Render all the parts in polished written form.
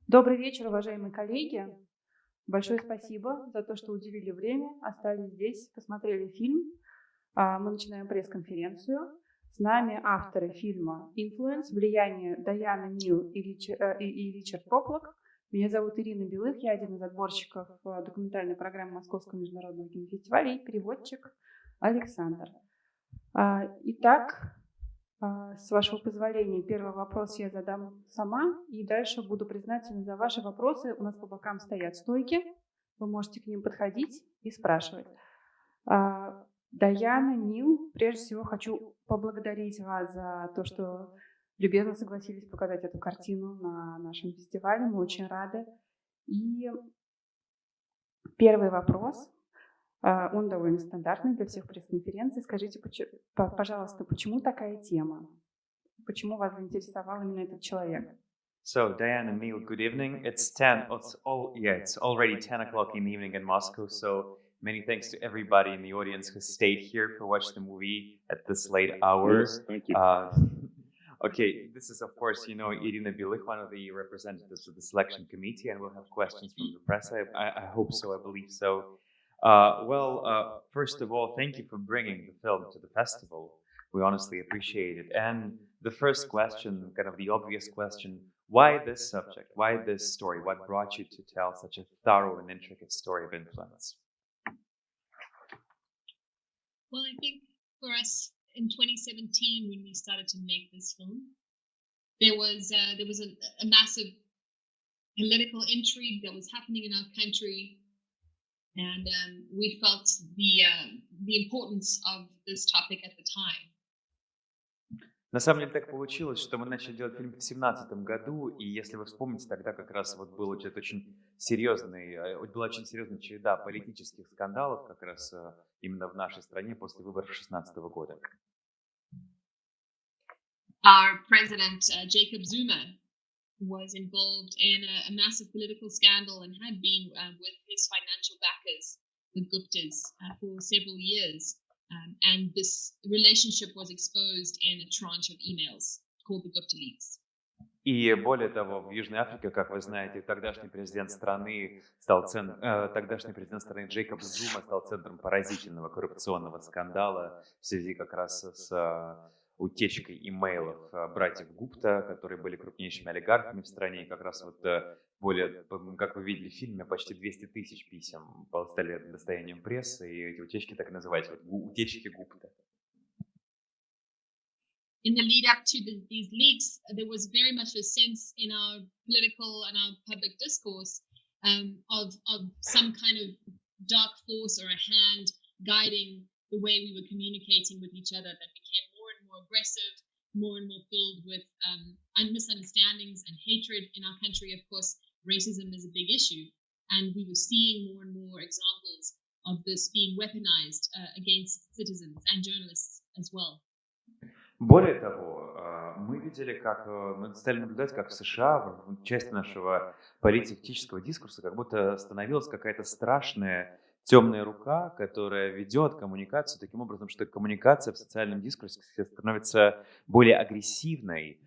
Добрый вечер, уважаемые коллеги. Большое спасибо за то, что уделили время, остались здесь, посмотрели фильм. Мы начинаем пресс-конференцию. С нами авторы фильма «Influence», «Влияние» Дайана Нил и Ричард Поплок. Меня зовут Ирина Белых, я один из отборщиков документальной программы Московского международного кинофестиваля и переводчик Александр. Итак, с вашего позволения, первый вопрос я задам сама, и дальше буду признательна за ваши вопросы. У нас по бокам стоят стойки, вы можете к ним подходить и спрашивать. Даяна, Нил, прежде всего хочу поблагодарить вас за то, что любезно согласились показать эту картину на нашем фестивале. Мы очень рады. И первый вопрос, он довольно стандартный для всех пресс-конференций. Скажите, пожалуйста, почему такая тема? Почему вас заинтересовал именно этот человек? So, Diane and Neil, good evening. It's already 10 o'clock in the evening in Moscow. So, many thanks to everybody in the audience who stayed here to watch the movie at this late hour. Yes, thank you. Okay, this is, of course, Irina Bilich, one of the representatives of the selection committee, and we'll have questions from the press. I hope so, I believe so. First of all, thank you for bringing the film to the festival. We honestly appreciate it. And the first question, kind of the obvious question, why this subject? Why this story? What brought you to tell such a thorough and intricate story of influence? Well, I think for us in 2017, when we started to make this film, there was a massive political intrigue that was happening in our country, and we felt the importance of this topic at the time. На самом деле так получилось, что мы начали делать фильм в 2017 году, и если вы вспомните, тогда как раз вот была была очень серьезная череда политических скандалов как раз именно в нашей стране после выборов 2016 года. Our president, Jacob Zuma, was involved in a massive political scandal and had been with his financial backers, the Guptas, for several years. And this relationship was exposed in a tranche of emails called the Gupta leaks. И более того, в Южной Африке, как вы знаете, тогдашний президент страны Джейкоб Зума стал центром поразительного коррупционного скандала в связи как раз с утечкой имейлов братьев Гупта, которые были крупнейшими олигархами в стране. И как раз как вы видели в фильме, почти 200 тысяч писем стали достоянием прессы, и эти утечки так и называются, утечки Гупта. In the lead up to these leaks, there was very much a sense in our political and our public discourse of some kind of dark force or a hand guiding the way we were communicating with each other that became more and more aggressive, more and more filled with misunderstandings and hatred in our country. Of course, racism is a big issue, and we were seeing more and more examples of this being weaponized against citizens and journalists as well. Более того, мы стали наблюдать, как в США часть нашего политического дискурса как будто становилась какая-то страшная темная рука, которая ведет коммуникацию таким образом, что коммуникация в социальном дискурсе становится более агрессивной,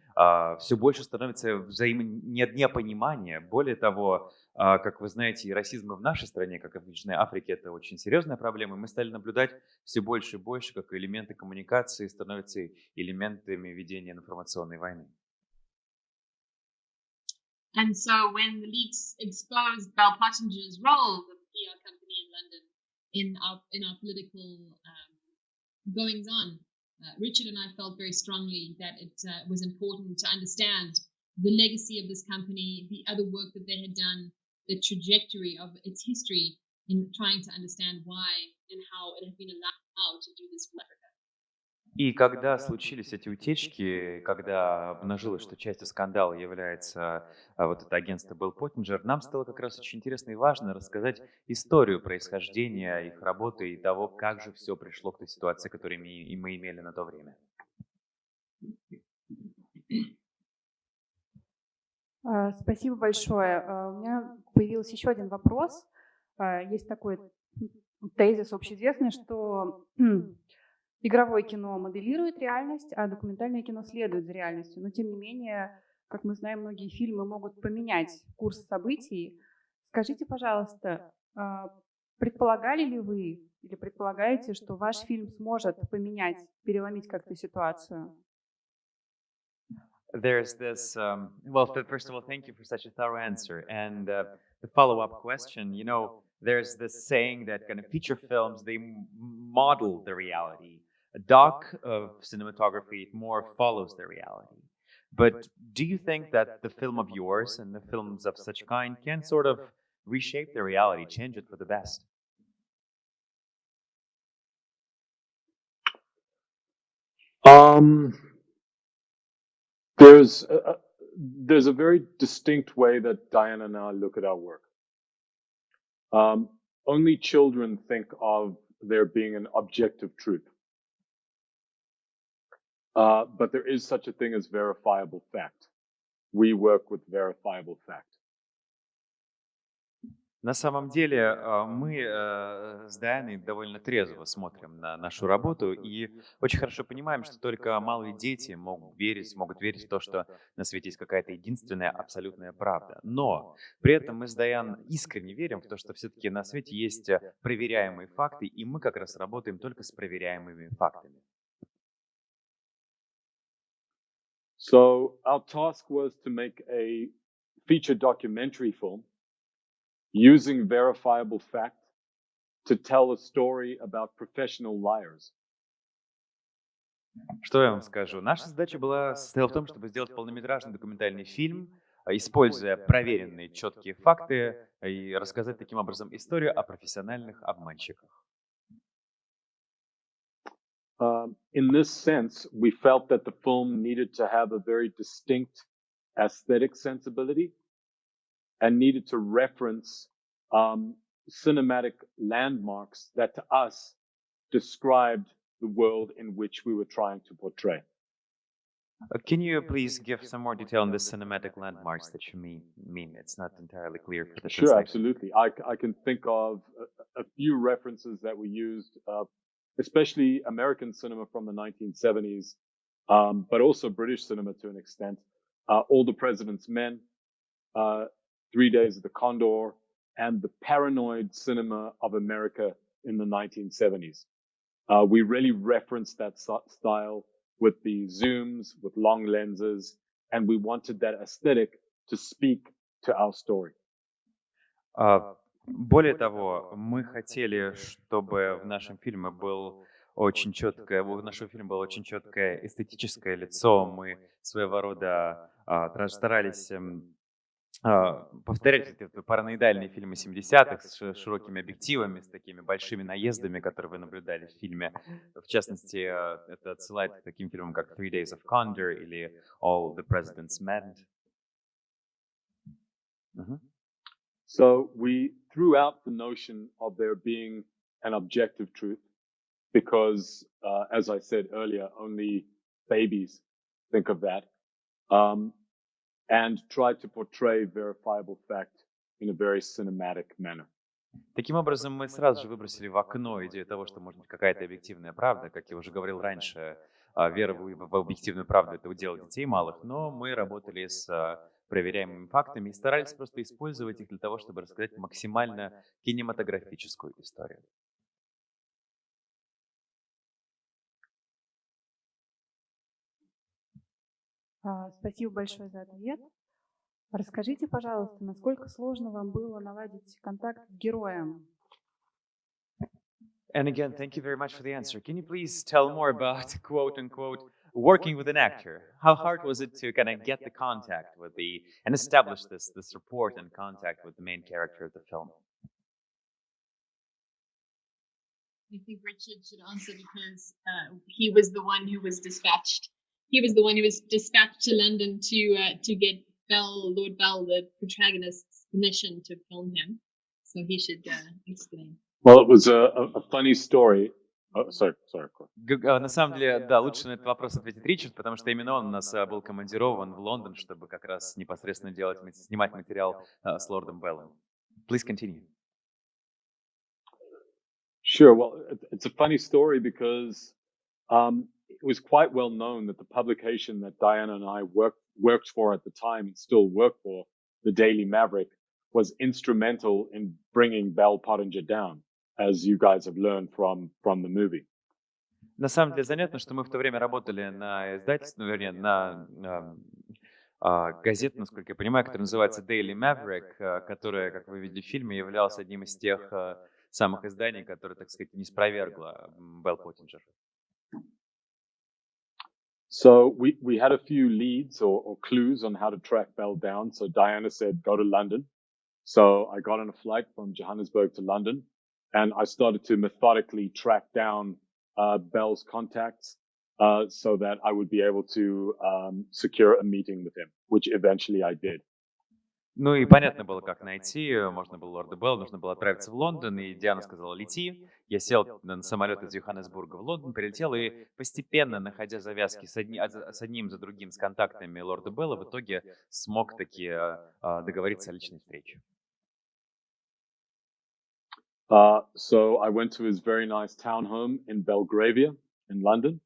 все больше становится недопонимания. Более того, как вы знаете, и расизм в нашей стране, как и в Южной Африке, это очень серьезная проблема. И мы стали наблюдать все больше и больше, как элементы коммуникации становятся элементами ведения информационной войны. And so when the leaks exposed Bell Pottinger's role, the PR company in London, in our political goings on, Richard and I felt very strongly that it was important to understand the legacy of this company, the other work that they had done, the trajectory of its history in trying to understand why and how it had been allowed to do this for Africa. И когда случились эти утечки, когда обнажилось, что частью скандала является вот это агентство Bell Pottinger, нам стало как раз очень интересно и важно рассказать историю происхождения их работы и того, как же все пришло к той ситуации, которую мы имели на то время. Спасибо большое. У меня появился еще один вопрос. Есть такой тезис общеизвестный, что игровое кино моделирует реальность, а документальное кино следует за реальностью. Но, тем не менее, как мы знаем, многие фильмы могут поменять курс событий. Скажите, пожалуйста, предполагали ли вы или предполагаете, что ваш фильм сможет поменять, переломить как-то ситуацию? There's this, first of all, thank you for such a thorough answer. And the follow-up question, there's this saying that kind of feature films, they model the reality. A doc of cinematography, it more follows the reality. But do you think that the film of yours and the films of such kind can sort of reshape the reality, change it for the best? There's a very distinct way that Diana and I look at our work. Only children think of there being an objective truth. But there is such a thing as verifiable fact. We work with verifiable fact. На самом деле мы с Дайаной довольно трезво смотрим на нашу работу и очень хорошо понимаем, что только малые дети могут верить в то, что на свете есть какая-то единственная абсолютная правда. Но при этом мы с Дайан искренне верим в то, что все-таки на свете есть проверяемые факты, и мы как раз работаем только с проверяемыми фактами. So our task was to make a feature documentary film using verifiable fact to tell a story about professional liars. Что я вам скажу? Наша задача состояла в том, чтобы сделать полнометражный документальный фильм, используя проверенные четкие факты и рассказать таким образом историю о профессиональных обманщиках. In this sense, we felt that the film needed to have a very distinct aesthetic sensibility and needed to reference cinematic landmarks that to us described the world in which we were trying to portray. Can you please give some more detail on the cinematic landmarks that you mean? It's not entirely clear for the Sure, translation. absolutely. I can think of a few references that we used, especially American cinema from the 1970s, but also British cinema to an extent. All the President's Men, 3 Days of the Condor, and the paranoid cinema of America in the 1970s. We really referenced that style with the zooms, with long lenses, and we wanted that aesthetic to speak to our story. Более того, мы хотели, чтобы в нашем фильме было очень четкое эстетическое лицо. Мы своего рода старались повторять эти параноидальные фильмы 70-х с широкими объективами, с такими большими наездами, которые вы наблюдали в фильме. В частности, это отсылает к таким фильмам, как «3 Days of Condor» или «All the President's Men». So we threw out the notion of there being an objective truth because, as I said earlier, only babies think of that, and tried to portray verifiable fact in a very cinematic manner. Таким образом, мы сразу же выбросили в окно идею того, что может быть какая-то объективная правда. Как я уже говорил раньше, вера в объективную правду – это удел детей малых, но мы работали с проверяемыми фактами и старались просто использовать их для того, чтобы рассказать максимально кинематографическую историю. Спасибо большое за ответ. Расскажите, пожалуйста, насколько сложно вам было наладить контакт с героем? And again, thank you very much for the answer. Can you please tell more about, quote unquote, working with an actor? How hard was it to kind of get the contact with and establish this rapport and contact with the main character of the film? I think Richard should answer because he was the one who was dispatched. He was the one who was dispatched to London to get Lord Bell, the protagonist's permission to film him. So he should explain. Well, it was a funny story. Oh, sorry. На самом деле, да, лучше на этот вопрос ответить Ричард, потому что именно он у нас был командирован в Лондон, чтобы как раз непосредственно снимать материал с лордом Беллом. Please continue. Sure. Well, it's a funny story because it was quite well known that the publication that Diana and I worked worked for at the time and still work for, the Daily Maverick, was instrumental in bringing Bell Pottinger down, as you guys have learned from the movie. На самом деле занятно, что мы в то время работали на издательстве, ну, вернее, на газету, насколько я понимаю, которая называется Daily Maverick, которая, как вы видели в фильме, являлась одним из тех самых изданий, которое, так сказать, не спровергло Белл Поттинджер. So we had a few leads or clues on how to track Bell down. So Diana said, go to London. So I got on a flight from Johannesburg to London, and I started to methodically track down Bell's contacts so that I would be able to secure a meeting with him, which eventually I did. Ну и понятно было, как найти. Можно было лорда Белла, нужно было отправиться в Лондон, и Диана сказала, лети. Я сел на самолет из Йоханнесбурга в Лондон, прилетел, и постепенно, находя завязки с одним за другим с контактами лорда Белла, в итоге смог таки договориться о личной встрече. So I went to his very nice townhome in Belgravia in London.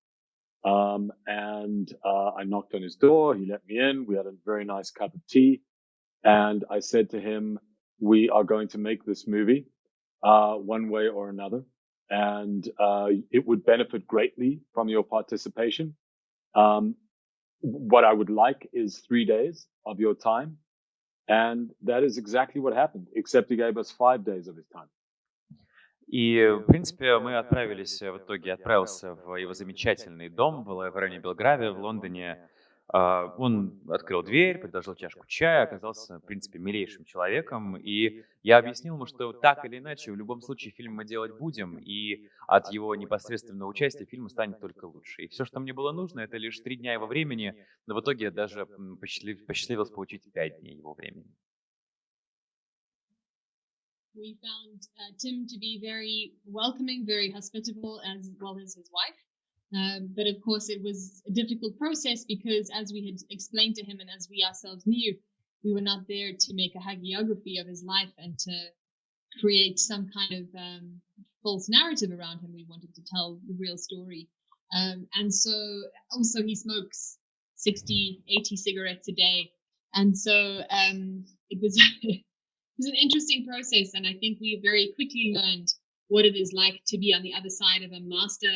And I knocked on his door. He let me in. We had a very nice cup of tea. And I said to him, we are going to make this movie, one way or another. And it would benefit greatly from your participation. What I would like is 3 days of your time. And that is exactly what happened, except he gave us 5 days of his time. И, в принципе, мы отправились, в итоге я отправился в его замечательный дом в районе Белгравия, в Лондоне. Он открыл дверь, предложил чашку чая, оказался, в принципе, милейшим человеком. И я объяснил ему, что так или иначе, в любом случае фильм мы делать будем, и от его непосредственного участия фильм станет только лучше. И все, что мне было нужно, это лишь 3 дня его времени, но в итоге я даже посчастливилось получить 5 дней его времени. We found Tim to be very welcoming, very hospitable, as well as his wife. But of course, it was a difficult process because, as we had explained to him and as we ourselves knew, we were not there to make a hagiography of his life and to create some kind of false narrative around him. We wanted to tell the real story. And so also he smokes 60, 80 cigarettes a day. And so it was... It was an interesting process, and I think we very quickly learned what it is like to be on the other side of a master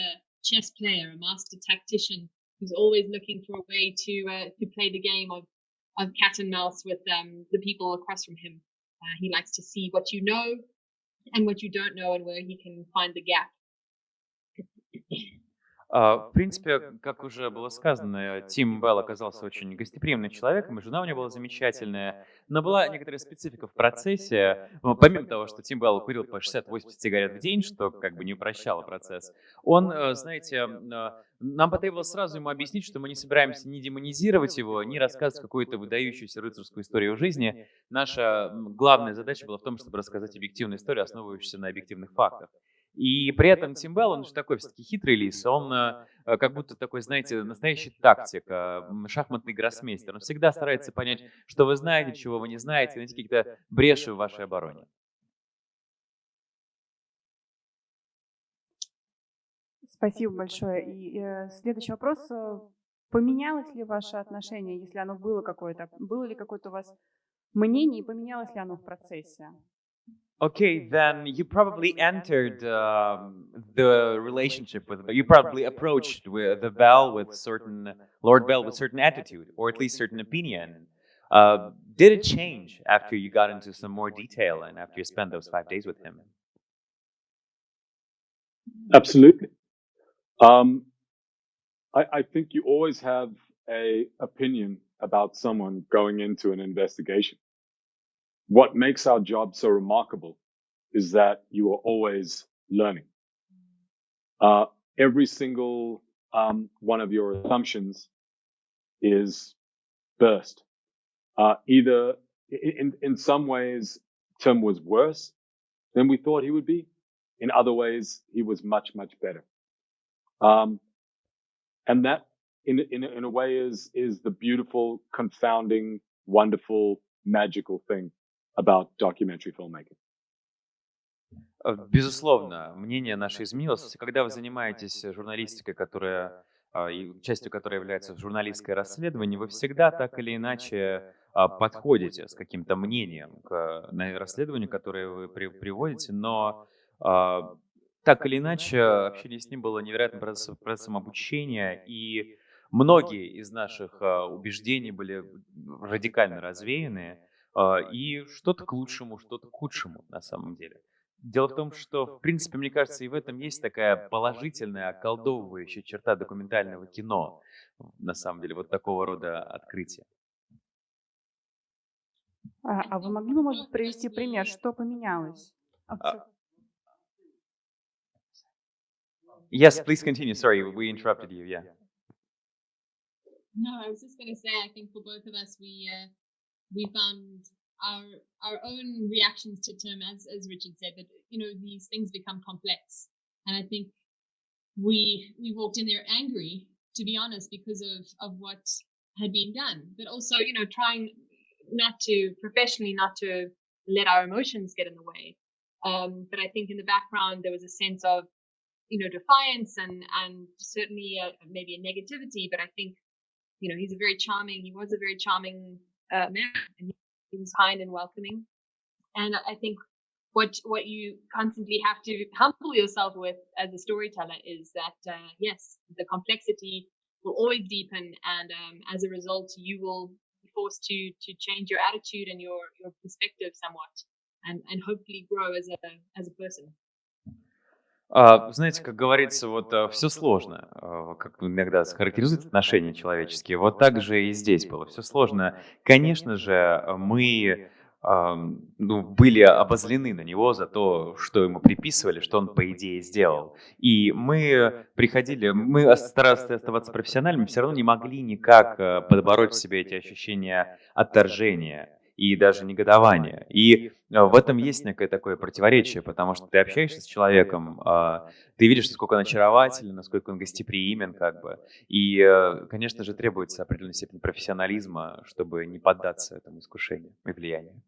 chess player, a master tactician who's always looking for a way to play the game of cat and mouse with the people across from him. He likes to see what you know and what you don't know, and where he can find the gap. В принципе, как уже было сказано, Тим Белл оказался очень гостеприимным человеком, и жена у него была замечательная. Но была некоторая специфика в процессе. Помимо того, что Тим Белл курил по 60-80 сигарет в день, что как бы не упрощало процесс, он, знаете, нам потребовалось сразу ему объяснить, что мы не собираемся ни демонизировать его, ни рассказывать какую-то выдающуюся рыцарскую историю жизни. Наша главная задача была в том, чтобы рассказать объективную историю, основывающуюся на объективных фактах. И при этом Тим Белл, он же такой все-таки хитрый лис, он как будто такой, знаете, настоящий тактик, шахматный гроссмейстер. Он всегда старается понять, что вы знаете, чего вы не знаете, найти какие-то бреши в вашей обороне. Спасибо большое. И следующий вопрос. Поменялось ли ваше отношение, если оно было какое-то? Было ли какое-то у вас мнение, и поменялось ли оно в процессе? Okay, then you probably entered the relationship with, you probably approached with the Bell with certain, Lord Bell with certain attitude, or at least certain opinion. Did it change after you got into some more detail and after you spent those 5 days with him? Absolutely. I think you always have an opinion about someone going into an investigation. What makes our job so remarkable is that you are always learning. Every single one of your assumptions is burst. Either in some ways, Tim was worse than we thought he would be. In other ways, he was much, much better. And that, in a way, is the beautiful, confounding, wonderful, magical thing about documentary filmmaking. Безусловно, мнение наше изменилось. Когда вы занимаетесь журналистикой, которая и частью которой является журналистское расследование, вы всегда так или иначе подходите с каким-то мнением к расследованию, которое вы приводите, но так или иначе общение с ним было невероятным процессом обучения, и многие из наших убеждений были радикально развеяны, и что-то к лучшему, что-то к худшему на самом деле. Дело в том, что, в принципе, мне кажется, и в этом есть такая положительная, околдовывающая черта документального кино, на самом деле, вот такого рода открытия. А вы могли бы, может быть, привести пример, что поменялось? Yes, please continue. Sorry, we interrupted you. Yeah. No, I was just going to say, I think for both of us, we found our own reactions to term, as Richard said, that these things become complex, and I think we walked in there angry, to be honest, because of what had been done, but also trying not to let our emotions get in the way. But I think in the background there was a sense of defiance and certainly maybe a negativity. But I think he was a very charming man, and he was kind and welcoming. And I think what you constantly have to humble yourself with as a storyteller is that yes, the complexity will always deepen, and as a result, you will be forced to change your attitude and your perspective somewhat, and hopefully grow as a person. Знаете, как говорится, вот все сложно, как иногда характеризуют отношения человеческие, вот так же и здесь было. Все сложно. Конечно же, мы были обозлены на него за то, что ему приписывали, что он, по идее, сделал. И мы старались оставаться профессиональными, все равно не могли никак подбороть в себе эти ощущения отторжения и даже негодования. И в этом есть некое такое противоречие, потому что ты общаешься с человеком, ты видишь, насколько он очарователен, насколько он гостеприимен, как бы. И, конечно же, требуется определенная степень профессионализма, чтобы не поддаться этому искушению и влиянию.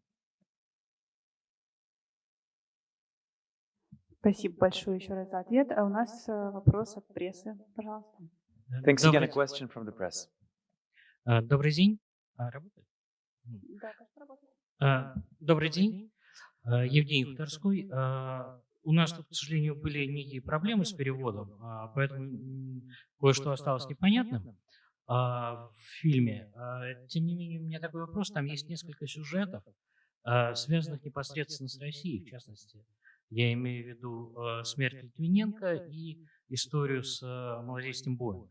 Спасибо большое еще раз за ответ. А у нас вопрос от прессы, пожалуйста. Thanks again. A question from the press. Добрый день. Работает? Да, кажется, работает. Добрый день. Евгений Хуторской. У нас тут, к сожалению, были некие проблемы с переводом, поэтому кое-что осталось непонятным в фильме. Тем не менее, у меня такой вопрос. Там есть несколько сюжетов, связанных непосредственно с Россией, в частности. Я имею в виду смерть Литвиненко и историю с малазийским Боингом.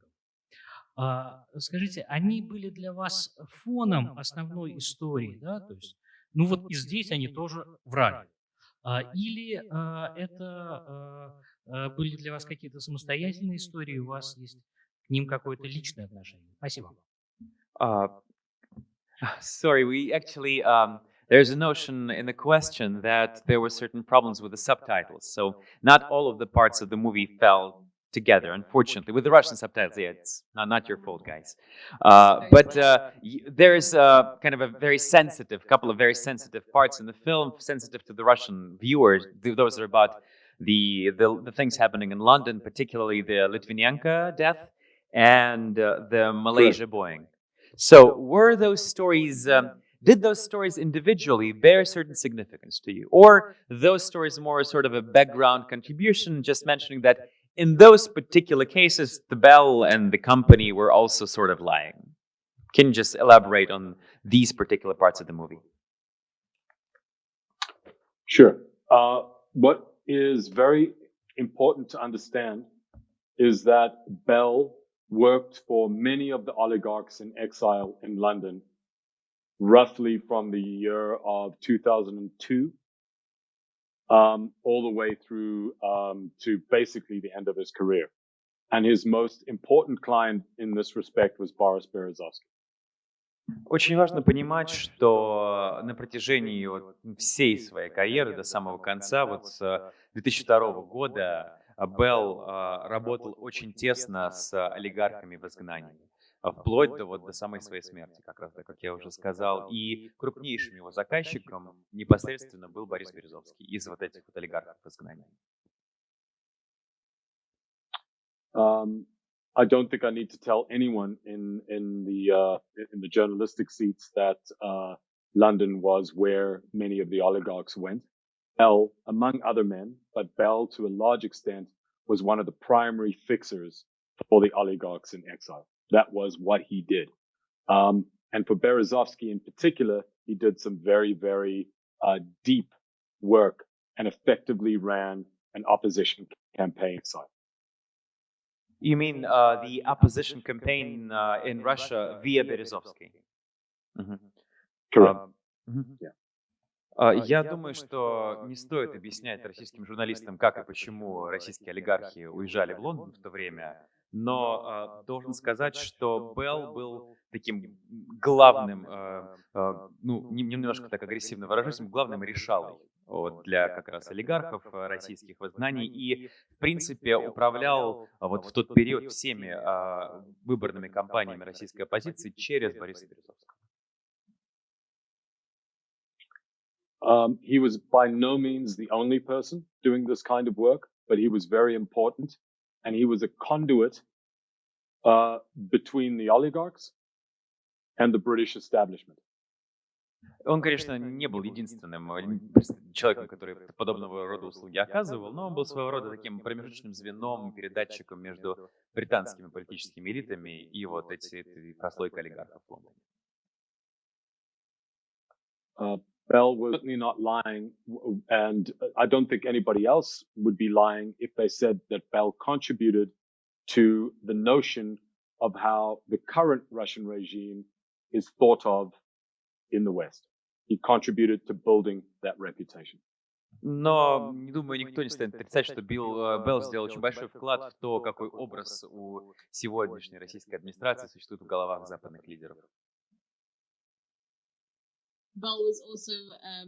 Скажите, они были для вас фоном основной истории, да? То есть, вот и здесь они тоже врали. Или это были для вас какие-то самостоятельные истории, у вас есть к ним какое-то личное отношение? Спасибо. Sorry, we actually, there's a notion in the question that there were certain problems with the subtitles. So not all of the parts of the movie fell together, unfortunately. With the Russian subtitles, yeah, it's not your fault, guys. But there is kind of a very couple of very sensitive parts in the film, sensitive to the Russian viewers. Those are about the things happening in London, particularly the Litvinenko death and the Malaysia Boeing. So were those stories, did those stories individually bear certain significance to you? Or those stories more sort of a background contribution, just mentioning that in those particular cases, the Bell and the company were also sort of lying? Can you just elaborate on these particular parts of the movie? Sure. What is very important to understand is that Bell worked for many of the oligarchs in exile in London, roughly from the year of 2002 all the way through to basically the end of his career. And his most important client in this respect was Boris Berezovsky. Очень важно понимать, что на протяжении всей своей карьеры до самого конца, с 2002 года, Белл работал очень тесно с олигархами в изгнании, вплоть до самой своей смерти, как раз, как я уже сказал. И крупнейшим его заказчиком непосредственно был Борис Березовский из этих олигархов в изгнании. I don't think I need to tell anyone in the journalistic seats that London was where many of the oligarchs went. Bell, among other men, but Bell to a large extent was one of the primary fixers for the oligarchs in exile. That was what he did. And for Berezovsky in particular, he did some very, very deep work and effectively ran an opposition campaign side. You mean the opposition campaign in Russia via Berezovsky? Correct. Я думаю, что не стоит объяснять российским журналистам, как и почему российские олигархи уезжали в Лондон в то время, но должен сказать, что Белл был таким главным, ну, немножко так агрессивно выражусь, главным решалой вот, для как раз олигархов российских в изгнании и, в принципе, управлял вот в тот период всеми выборными кампаниями российской оппозиции через Бориса Березовского. He was by no means the only person doing this kind of work, but he was very important, and he was a conduit between the oligarchs and the British establishment. Он, конечно, не был единственным человеком, который подобного рода услуги оказывал, но он был своего рода таким промежуточным звеном, передатчиком между британскими политическими элитами и вот этой прослойкой олигархов в Лондоне. Bell was certainly not lying, and I don't think anybody else would be lying if they said that Bell contributed to the notion of how the current Russian regime is thought of in the West. He contributed to building that reputation. Но, не думаю, никто не станет отрицать, что Белл сделал очень большой вклад в то, какой образ у сегодняшней российской администрации существует в головах западных лидеров. Bell was also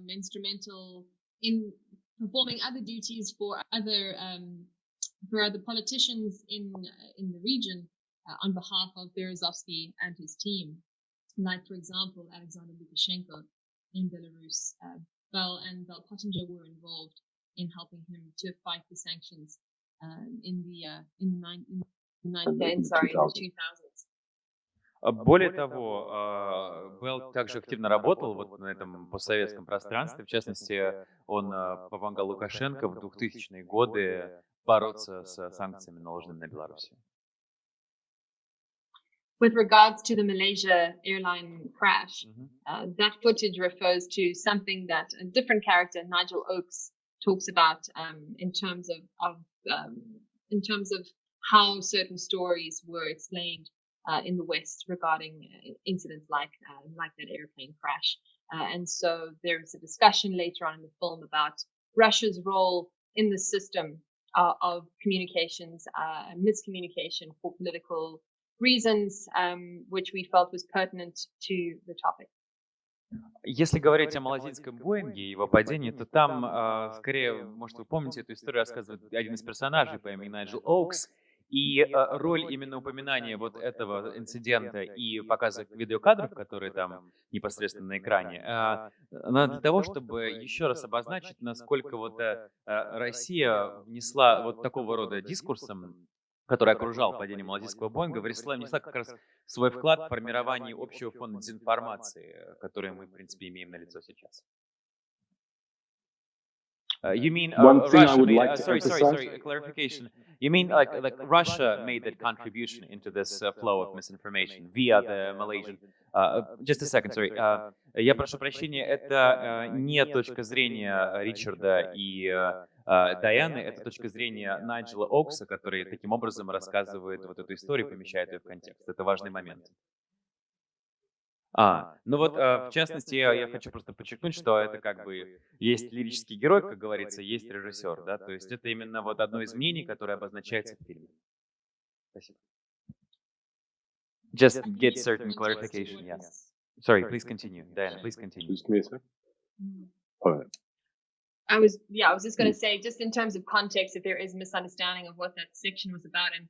instrumental in performing other duties for other politicians in the region on behalf of Berezovsky and his team. Like, for example, Alexander Lukashenko in Belarus. Bell and Bell Pottinger were involved in helping him to fight the sanctions in the 2000s. Более того, Белл также активно работал вот на этом постсоветском пространстве. В частности, он помогал Лукашенко в 2000-е годы бороться с санкциями, наложенными на Белоруссию. With regards to the Malaysia airline crash, that footage refers to something that a different character, Nigel Oakes, talks about in terms of how certain stories were explained in the West regarding incidents like that airplane crash. And so there's a discussion later on in the film about Russia's role in the system of communications, miscommunication for political reasons, which we felt was pertinent to the topic. Если говорить о малазийском Боинге и его падении, то там, скорее, может, вы помните, эту историю рассказывает один из персонажей по имени Найджел Оукс, и роль именно упоминания вот этого инцидента и показа видеокадров, которые там непосредственно на экране, она для того, чтобы еще раз обозначить, насколько вот Россия внесла вот такого рода дискурсом, который окружал падение малазийского Боинга, внесла как раз свой вклад в формирование общего фона дезинформации, который мы, в принципе, имеем налицо сейчас. You mean Russia clarification. You mean like Russia made that contribution into this flow of misinformation via the Malaysian... just a second, sorry. Я прошу прощения, это не точка зрения Ричарда и Дайаны, это точка зрения Найджела Оукса, который таким образом рассказывает вот эту историю, помещает ее в контекст. Это важный момент. Ну вот, в частности, я хочу просто подчеркнуть, что это как бы есть лирический герой, как говорится, есть режиссер, да, то есть это именно вот одно из мнений, которое обозначается в фильме. Спасибо. Just get certain clarification, yes. Sorry, please continue. Diana, please continue. I was just going to say, just in terms of context, if there is a misunderstanding of what that section was about, and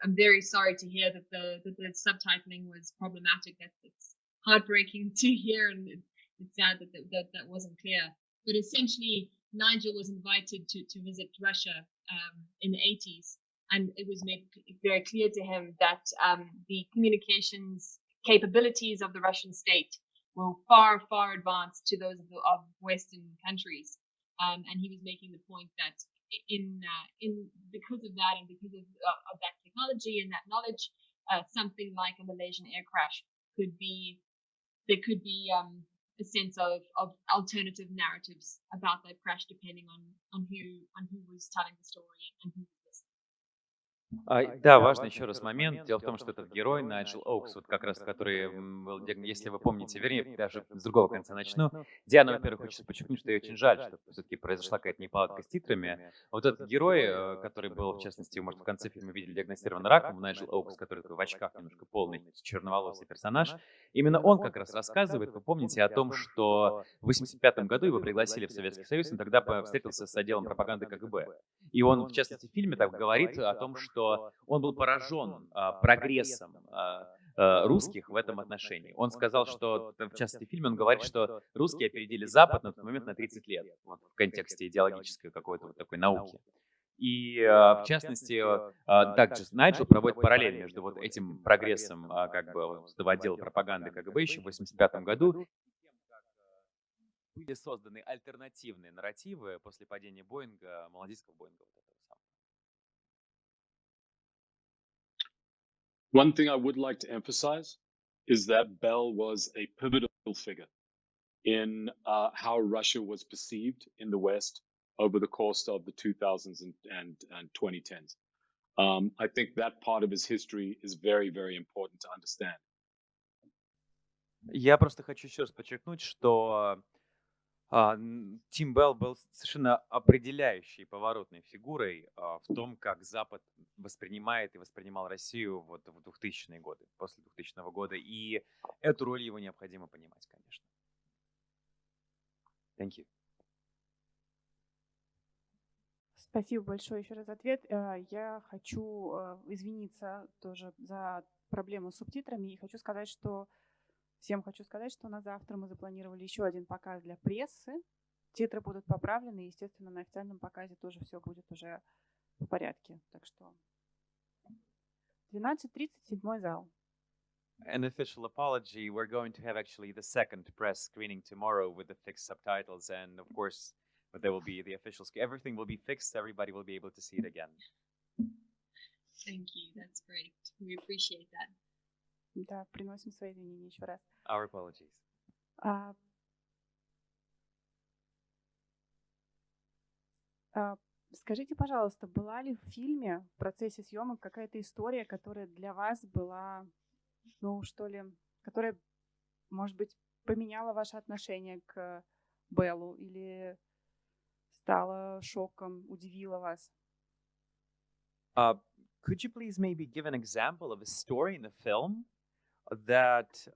I'm very sorry to hear that the subtitling was problematic. It's heartbreaking to hear, and it's sad that wasn't clear. But essentially, Nigel was invited to visit Russia in the 80s and it was made very clear to him that the communications capabilities of the Russian state were far, far advanced to those of Western countries. And he was making the point that in because of that and because of that technology and that knowledge, something like a Malaysian air crash could be a sense of alternative narratives about that crash, depending on who was telling the story and who was listening. Да, важный еще раз момент. Дело в том, что этот герой, Найджел Оукс, вот как раз который был, если вы помните, вернее, даже с другого конца начну. Диана, во-первых, хочется подчеркнуть, что ей очень жаль, что все-таки произошла какая-то неполадка с титрами. Вот этот герой, который был, в частности, может, в конце фильма видели, диагностирован раком, Найджел Оукс, который такой в очках, немножко полный, черноволосый персонаж, именно он как раз рассказывает, вы помните, о том, что в 1985 году его пригласили в Советский Союз, он тогда встретился с отделом пропаганды КГБ. И он, в частности, в фильме так говорит о том, что он был поражен прогрессом русских в этом отношении. Он сказал, что, в частности, в фильме он говорит, что русские опередили Запад на тот момент на 30 лет, вот, в контексте идеологической какой-то вот такой науки. И, в частности, также Найджел проводит параллель между вот этим прогрессом как бы этого отдела пропаганды КГБ еще в 1985 году, были созданы альтернативные нарративы после падения Боинга, молодецкого Боинга. Вот этого самого. One thing I would like to emphasize is that Bell was a pivotal figure in how Russia was perceived in the West over the course of the 2000s and 2010s. I think that part of his history is very, very important to understand. Я просто хочу еще раз подчеркнуть, что Тим Белл был совершенно определяющей поворотной фигурой в том, как Запад воспринимает и воспринимал Россию вот в 2000-е годы, после 2000 года. И эту роль его необходимо понимать, конечно. Thank you. Спасибо большое еще раз за ответ. Я хочу извиниться тоже за проблему с субтитрами и хочу сказать, что на завтра мы запланировали еще один показ для прессы. Титры будут поправлены, и, естественно, на официальном показе тоже все будет уже в порядке. Так что 12:30, 7-й зал. An official apology. We're going to have actually the second press screening tomorrow with the fixed subtitles, and of course, there will be the official. Everything will be fixed. Everybody will be able to see it again. Thank you. That's great. We appreciate that. Да, приносим свои извинения еще раз. Our apologies. Скажите, пожалуйста, была ли в фильме, в процессе съемок, какая-то история, которая для вас была, которая, может быть, поменяла ваше отношение к Беллу или стала шоком, удивила вас? Could you please maybe give an example of a story in the film that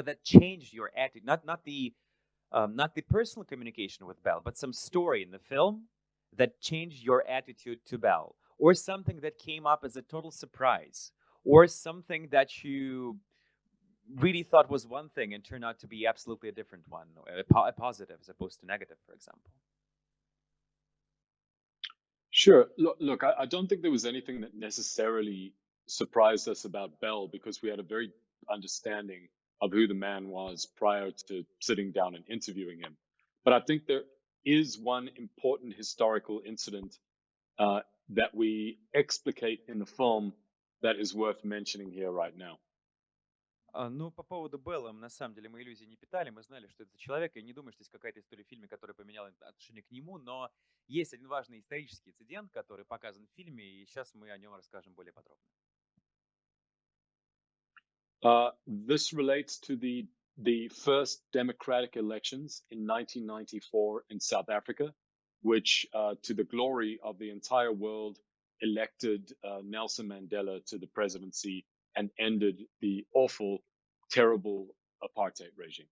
that changed your attitude? Not the personal communication with Belle, but some story in the film that changed your attitude to Belle, or something that came up as a total surprise, or something that you really thought was one thing and turned out to be absolutely a different one, a positive as opposed to negative, for example. Sure. Look, I don't think there was anything that necessarily surprised us about Bell because we had a very understanding of who the man was prior to sitting down and interviewing him. But I think there is one important historical incident that we explicate in the film that is worth mentioning here right now. Ну, по поводу Белла, на самом деле, мы иллюзий не питали, мы знали, что это человек, и не думаю, что есть какая-то история в фильме, которая поменяла отношение к нему, но есть один важный исторический инцидент, который показан в фильме, и сейчас мы о нем расскажем более подробно. This relates to the first democratic elections in 1994 in South Africa, which, to the glory of the entire world, elected Nelson Mandela to the presidency and ended the awful, terrible apartheid regime.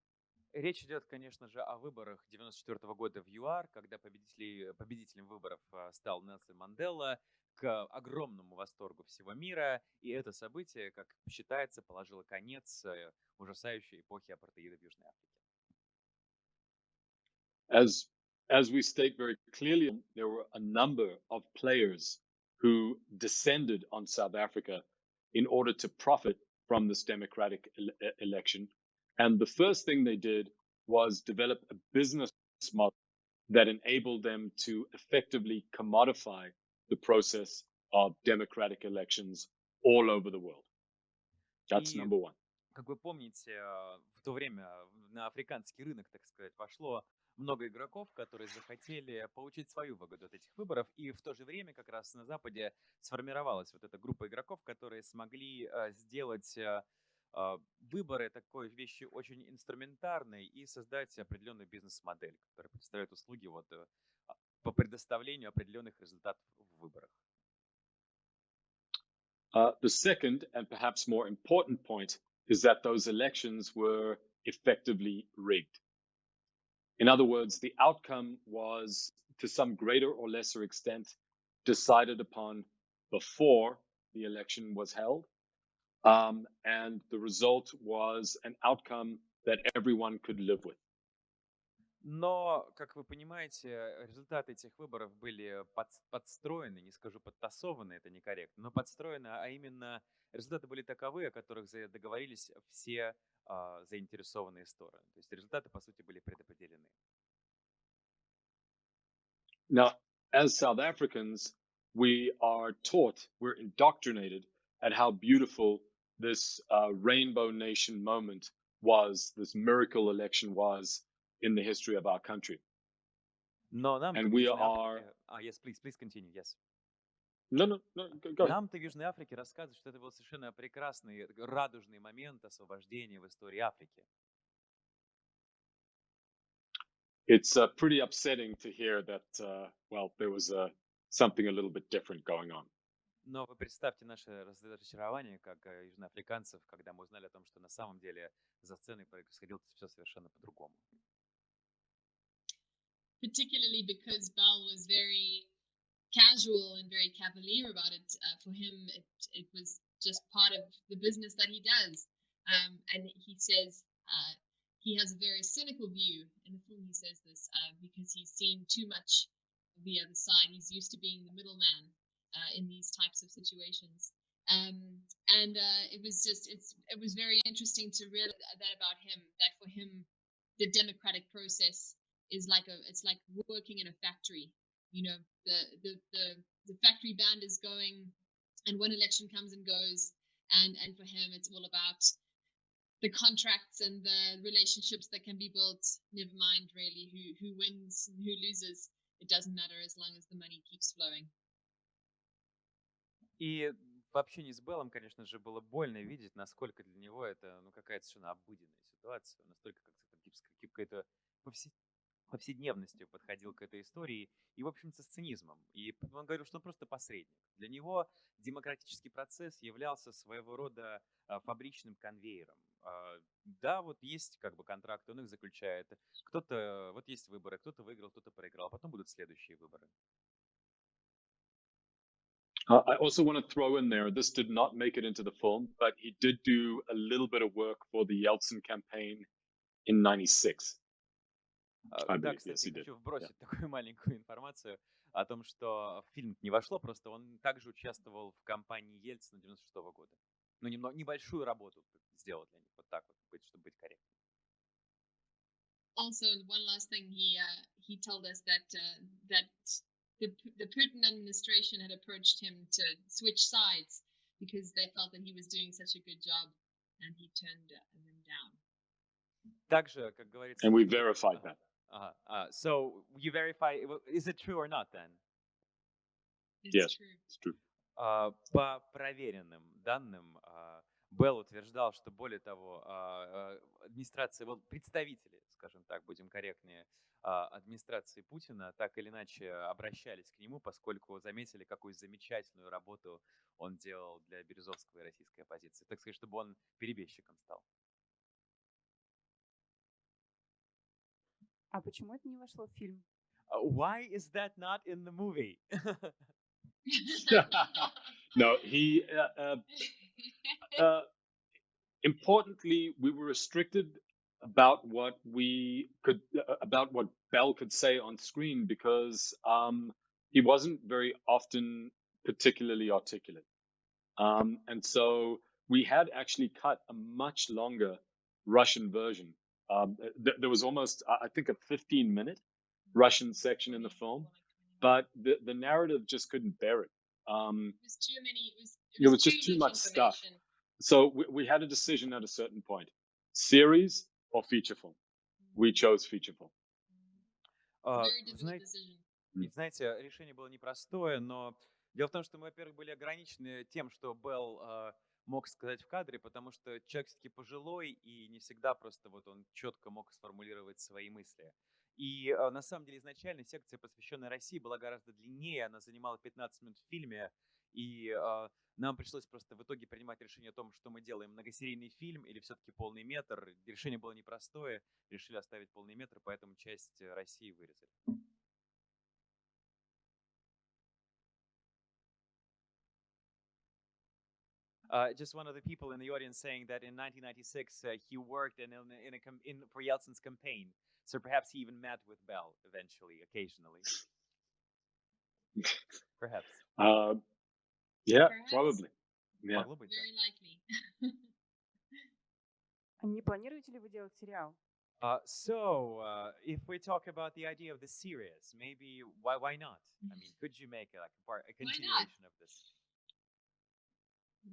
Речь идет, конечно же, о выборах 1994 года в ЮАР, когда победителем выборов стал Нельсон Мандела, к огромному восторгу всего мира, и это событие, как считается, положило конец ужасающей эпохи апартеида в Южной Африке. as we state very clearly, there were a number of players who descended on South Africa in order to profit from this democratic election. And the first thing they did was develop a business model that enabled them to effectively commodify the process of democratic elections all over the world. That's И, number one. как вы помните, в то время на африканский рынок, так сказать, вошло много игроков, которые захотели получить свою выгоду от этих выборов, и в то же время как раз на Западе сформировалась вот эта группа игроков, которые смогли сделать выборы такой вещи очень инструментарной и создать определенную бизнес-модель, которая предоставляет услуги вот, по предоставлению определенных результатов в выборах. The second and perhaps more important point is that those elections were effectively rigged. In other words, the outcome was, to some greater or lesser extent, decided upon before the election was held. And the result was an outcome that everyone could live with. Но, как вы понимаете, результаты этих выборов были подстроены, не скажу подтасованы, это некорректно, но подстроены, а именно результаты были таковы, о которых договорились все заинтересованные стороны. То есть результаты, по сути, были предопределены. Now, as South Africans, we are taught, we're indoctrinated at how beautiful this rainbow nation moment was, this miracle election was in the history of our country. Но нам And в we Южной are... Африке... Yes, please continue, yes. No, go ahead. Нам-то в Южной Африке рассказывают, что это был совершенно прекрасный, радужный момент освобождения в истории Африки. It's pretty upsetting to hear that, well, there was something a little bit different going on. Но вы представьте наше разочарование, как южноафриканцев, когда мы узнали о том, что на самом деле за сценой происходило все совершенно по-другому. Particularly because Bell was very casual and very cavalier about it. For him, it was just part of the business that he does. And he says he has a very cynical view. In the film, he says this because he's seen too much of the other side. He's used to being the middleman in these types of situations. And it was very interesting to realize that about him, that for him, the democratic process is it's like working in a factory. You know, the factory band is going, and one election comes and goes, and for him, it's all about the contracts and the relationships that can be built. Never mind really who wins and who loses. It doesn't matter as long as the money keeps flowing. И в общении с Беллом, конечно же, было больно видеть, насколько для него это какая-то совершенно обыденная ситуация, настолько как какая-то повседневностью подходил к этой истории и, в общем-то, с цинизмом. И он говорил, что он просто посредник. Для него демократический процесс являлся своего рода фабричным конвейером. Да, вот есть как бы контракты, он их заключает. Кто-то, вот есть выборы, кто-то выиграл, кто-то проиграл, потом будут следующие выборы. I also want to throw in there, this did not make it into the film, but he did do a little bit of work for the Yeltsin campaign in 96. Да, кстати, хочу вбросить такую маленькую информацию о том, что в фильм не вошло, просто он также участвовал в кампании Ельцина 96-го года. Ну, небольшую работу сделал для них, вот так вот, чтобы быть корректным. Also, one last thing, he told us that the Putin administration had approached him to switch sides because they felt that he was doing such a good job, and he turned them down. Также, как говорится... And we verified that. So you verify, is it true or not then? Yes, it's true. По проверенным данным, Белл утверждал, что более того, администрация, представители, скажем так, будем корректнее, администрации Путина так или иначе обращались к нему, поскольку заметили, какую замечательную работу он делал для Березовского и российской оппозиции. Так сказать, чтобы он перебежчиком стал. А почему это не вошло в фильм? Why is that not in the movie? No, he... importantly, we were restricted about what Bell could say on screen, because he wasn't very often particularly articulate. And so we had actually cut a much longer Russian version. There was almost, I think, a 15-minute Russian section in the film, but the narrative just couldn't bear it. It was too many. It was just too much stuff. So we had a decision at a certain point: series or feature film. We chose feature film. Very difficult decision. И знаете, решение было непростое, но дело в том, что мы, во-первых, были ограничены тем, что Белл мог сказать в кадре, потому что человек все-таки пожилой, и не всегда просто вот он четко мог сформулировать свои мысли. И на самом деле изначально секция, посвященная России, была гораздо длиннее, она занимала 15 минут в фильме, и нам пришлось просто в итоге принимать решение о том, что мы делаем: многосерийный фильм или все-таки полный метр. Решение было непростое, решили оставить полный метр, поэтому часть России вырезали. Just one of the people in the audience saying that in 1996 he worked for Yeltsin's campaign, so perhaps he even met with Bell eventually, occasionally. Perhaps. Yeah, Perhaps. probably. Yeah. Могло быть, да. Very likely. Не планируете ли вы делать сериал? So, if we talk about the idea of the series, maybe why not? I mean, could you make a continuation of this?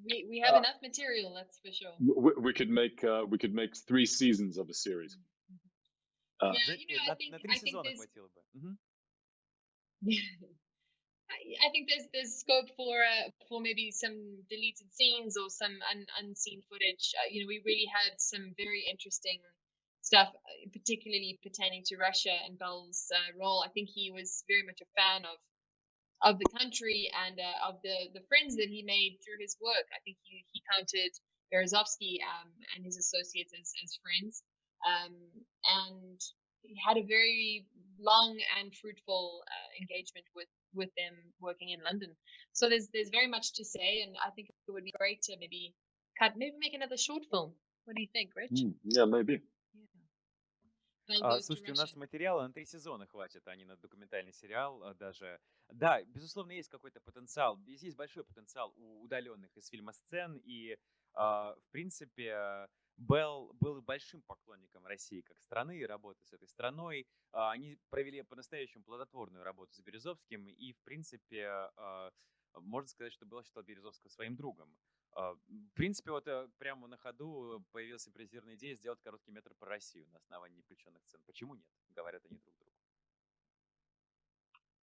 We have enough material, that's for sure. We could make 3 seasons of a series. Yeah, you know, На I 3 think сезона there's хватило бы. Мгм. I think there's scope for maybe some deleted scenes or some unseen footage. You know, we really had some very interesting stuff, particularly pertaining to Russia and Bell's role. I think he was very much a fan of the country and of the friends that he made through his work. I think he counted Berezovsky and his associates as friends, and he had a very long and fruitful engagement with them working in London. So there's very much to say, and I think it would be great to maybe make another short film. What do you think, Rich? Yeah, maybe. Bell Goes to Слушайте, у Russia. нас материала на 3 сезона хватит, а не на документальный сериал даже. Да, безусловно, есть какой-то потенциал. Здесь есть большой потенциал у удаленных из фильма сцен, и, в принципе, Белл был большим поклонником России как страны и работы с этой страной. Они провели по-настоящему плодотворную работу с Березовским, и, в принципе, можно сказать, что Белл считал Березовского своим другом. В принципе, вот прямо на ходу появилась импровизированная идея сделать короткий метр про Россию на основании включенных сцен. Почему нет? Говорят они друг другу.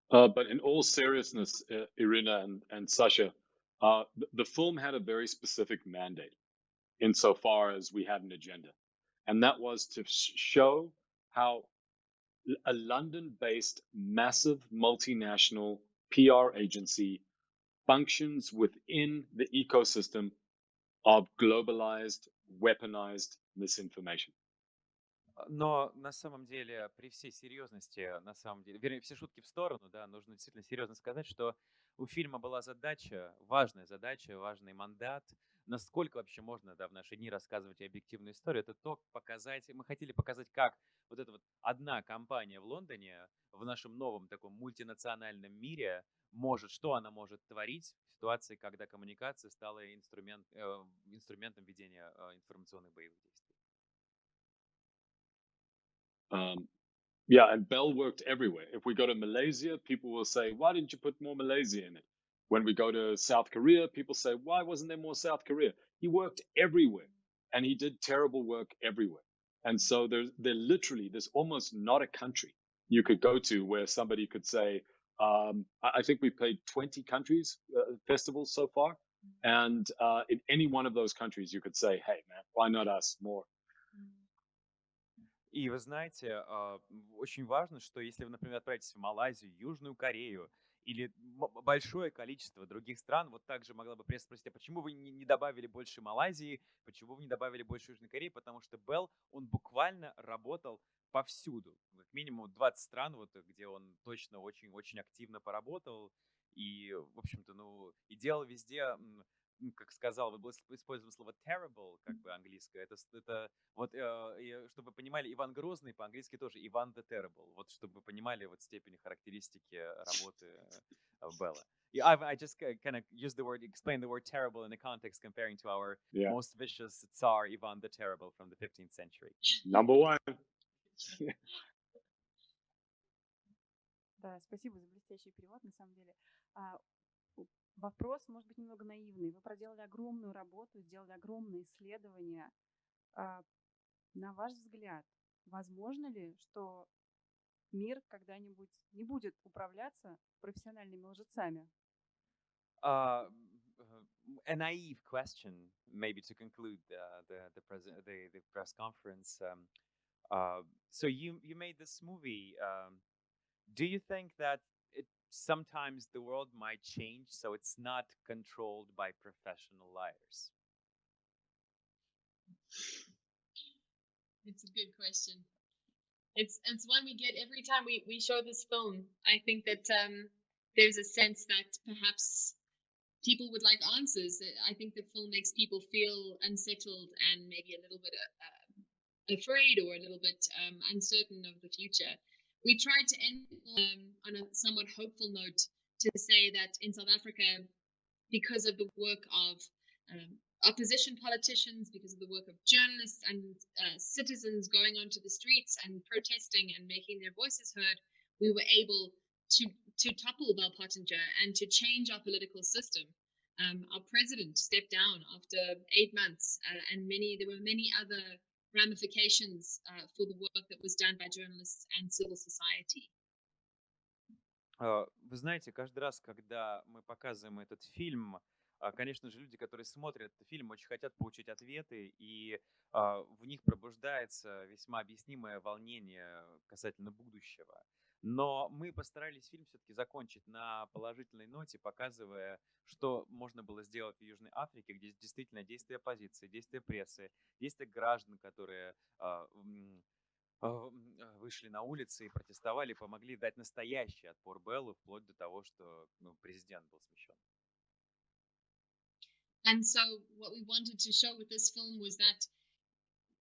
But in all seriousness, Irina and Sasha, the film had a very specific mandate insofar as we had an agenda. And that was to show how a London-based massive multinational PR agency functions within the ecosystem of globalized, weaponized misinformation. Но на самом деле, при всей серьезности, на самом деле, вернее, все шутки в сторону, да, нужно действительно серьезно сказать, что у фильма была задача, важный мандат. Насколько вообще можно, да, в наши дни рассказывать объективную историю, это то показать, мы хотели показать, как вот эта вот одна компания в Лондоне в нашем новом таком мультинациональном мире может, что она может творить в ситуации, когда коммуникация стала инструментом ведения информационных боевых действий. Yeah, and Bell worked everywhere. If we go to Malaysia, people will say, why didn't you put more Malaysia in it? When we go to South Korea, people say, why wasn't there more South Korea? He worked everywhere, and he did terrible work everywhere. And so there's almost not a country you could go to where somebody could say, I think we played 20 countries, festivals so far. And in any one of those countries, you could say, hey, man, why not us more? И вы знаете, очень важно, что если вы, например, отправитесь в Малайзию, Южную Корею или большое количество других стран, вот также могла бы пресса спросить, а почему вы не добавили больше Малайзии, почему вы не добавили больше Южной Кореи, потому что Белл, он буквально работал повсюду, как минимум 20 стран, вот, где он точно очень-очень активно поработал, и, в общем-то, ну, и делал везде как сказал, вы использовали слово terrible, как бы английское. Это вот, чтобы вы понимали, Иван Грозный по-английски тоже Иван the Terrible. Вот чтобы вы понимали вот степень характеристики работы Белла. Yeah, I just kind of used explain the word terrible in the context comparing to our most vicious Tsar Ivan the Terrible from the 15th century. Number one. Да, спасибо за блестящий перевод, на самом деле. Вопрос, может быть, немного наивный. Вы проделали огромную работу, сделали огромные исследования. На ваш взгляд, возможно ли, что мир когда-нибудь не будет управляться профессиональными лжецами? A naive question, maybe to conclude the press conference. So you made this movie. Do you think that sometimes the world might change so it's not controlled by professional liars? It's a good question. It's one we get every time we show this film. I think that there's a sense that perhaps people would like answers. I think the film makes people feel unsettled and maybe a little bit afraid or a little bit uncertain of the future. We tried to end on a somewhat hopeful note to say that in South Africa, because of the work of opposition politicians, because of the work of journalists and citizens going onto the streets and protesting and making their voices heard, we were able to topple Bell Pottinger and to change our political system. Our president stepped down after 8 months, and there were many other ramifications for the work that was done by journalists and civil society. Вы знаете, каждый раз, когда мы показываем этот фильм, конечно же, люди, которые смотрят этот фильм, очень хотят получить ответы, и в них пробуждается весьма объяснимое волнение касательно будущего. Но мы постарались фильм все-таки закончить на положительной ноте, показывая, что можно было сделать в Южной Африке, где действительно действия оппозиции, действия прессы, действия граждан, которые вышли на улицы и протестовали, помогли дать настоящий отпор Беллу, вплоть до того, что президент был смещен. And so what we wanted to show with this film was that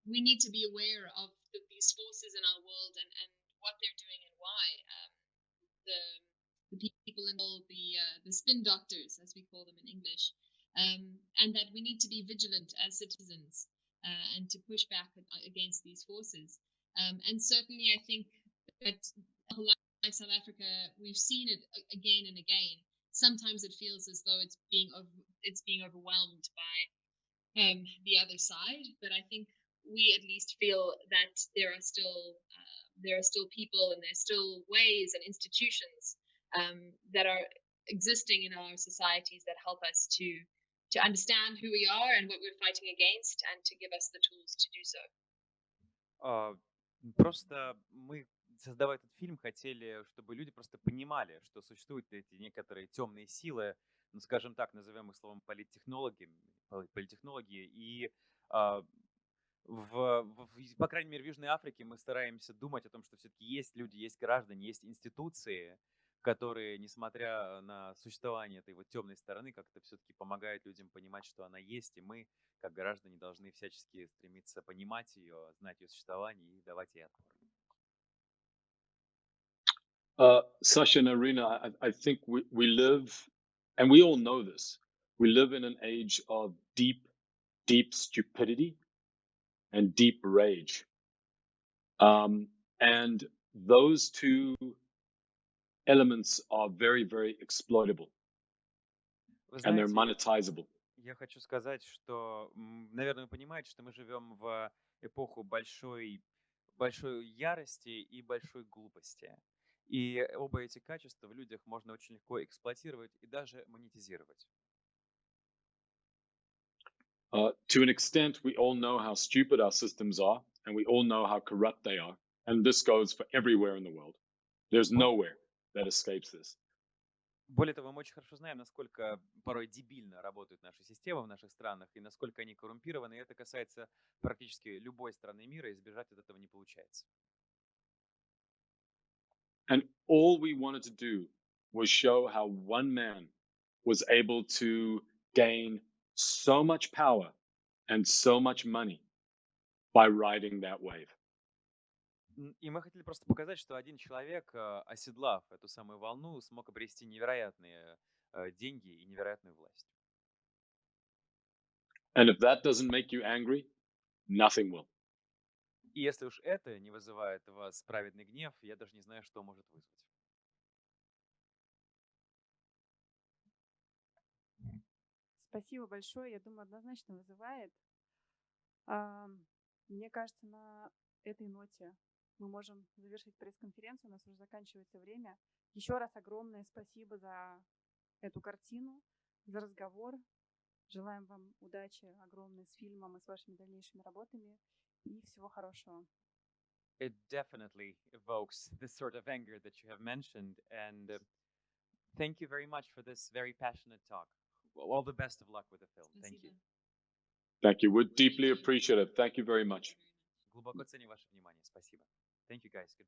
we need to be aware of these forces in our world and what they're doing and why. The people involved, the spin doctors, as we call them in English, and that we need to be vigilant as citizens and to push back against these forces. And certainly, I think that like South Africa, we've seen it again and again. Sometimes it feels as though it's being overwhelmed by the other side, but I think we at least feel that there are still people and there's still ways and institutions that are existing in our societies that help us to understand who we are and what we're fighting against, and to give us the tools to do so. Просто мы, создавая этот фильм, хотели, чтобы люди просто понимали, что существуют эти некоторые темные силы, ну, скажем так, назовем их словом политтехнологи, и по крайней мере, в Южной Африке мы стараемся думать о том, что все-таки есть люди, есть граждане, есть институции, которые, несмотря на существование этой вот темной стороны, как-то все-таки помогают людям понимать, что она есть, и мы, как граждане, должны всячески стремиться понимать ее, знать ее существование и давать ей отпор. Sasha and Irina, I think we live, and we all know this, we live in an age of deep stupidity and deep rage. And those two elements are very, very exploitable. And they're monetizable. Я хочу сказать, что, наверное, вы понимаете, что мы живем в эпоху большой ярости и большой глупости. И оба эти качества в людях можно очень легко эксплуатировать и даже монетизировать. To an extent, we all know how stupid our systems are, and we all know how corrupt they are. And this goes for everywhere in the world. There's nowhere that escapes this. Более того, мы очень хорошо знаем, насколько порой дебильно работают наши системы в наших странах и насколько они коррумпированы. И это касается практически любой страны мира, и избежать от этого не получается. And all we wanted to do was show how one man was able to gain so much power and so much money by riding that wave. И мы хотели просто показать, что один человек, оседлав эту самую волну, смог обрести невероятные деньги и невероятную власть. And if that doesn't make you angry, nothing will. И если уж это не вызывает у вас праведный гнев, я даже не знаю, что может вызвать. Спасибо большое. Я думаю, однозначно вызывает. Мне кажется, на этой ноте мы можем завершить пресс-конференцию. У нас уже заканчивается время. Еще раз огромное спасибо за эту картину, за разговор. Желаем вам удачи огромной с фильмом и с вашими дальнейшими работами. И всего хорошего. It definitely evokes this sort of anger that you have mentioned. And thank you very much for this very passionate talk. All the best of luck with the film. Thank you. Thank you. We deeply appreciate it. Thank you very much. Глубоко ценю ваше внимание. Спасибо. Thank you, guys. Good.